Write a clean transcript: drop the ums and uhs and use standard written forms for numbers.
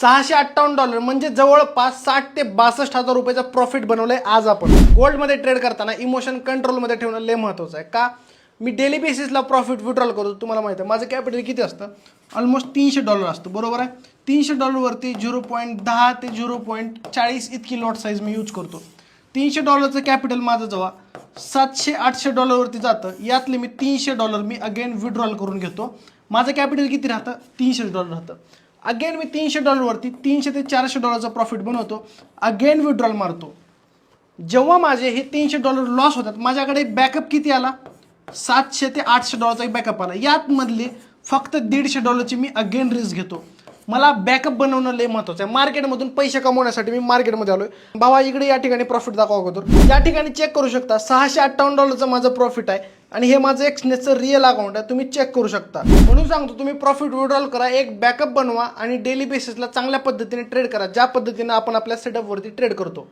$658 म्हणजे जवळपास 60 ते 62,000 रुपयाचा प्रॉफिट बनवलंय आज आपण. गोल्डमध्ये ट्रेड करताना इमोशन कंट्रोलमध्ये ठेवणं लय महत्त्वाचं आहे. का मी डेली बेसिसला प्रॉफिट विड्रॉल करतो. तुम्हाला माहिती आहे माझं कॅपिटल किती असतं, ऑलमोस्ट $300 असतं, बरोबर आहे. $300 वरती 0.10 ते 0.40 इतकी लॉट साईज मी यूज करतो. $300 कॅपिटल माझं जेव्हा $700-800 वरती जातं, यातले मी $300 मी अगेन विड्रॉल करून घेतो. माझं कॅपिटल किती राहतं, $300 राहतं. अगेन मी $300 वरती $300 ते $400 प्रॉफिट बनवतो, अगेन विड्रॉल मारतो. जेव्हा माझे हे $300 लॉस होतात, माझ्याकडे बॅकअप किती आला, $700 ते $800 एक बॅकअप आला. यात मधले फक्त $150 मी अगेन रिस्क घेतो. मला बॅकअप बनवणं लय महत्त्वाचं आहे. मार्केटमधून पैसे कमवण्यासाठी मी मार्केटमध्ये आलोय. भावा इकडे या ठिकाणी प्रॉफिट दाखवा अगोदर. या ठिकाणी चेक करू शकता $658 माझं प्रॉफिट आहे आणि हे माझं एक्सनेसचं रिअल अकाउंट आहे. तुम्ही चेक करू शकता. म्हणून सांगतो तुम्ही प्रॉफिट विड्रॉल करा, एक बॅकअप बनवा आणि डेली बेसिसला चांगल्या पद्धतीने ट्रेड करा, ज्या पद्धतीने आपण आपल्या सेटअपवरती ट्रेड करतो.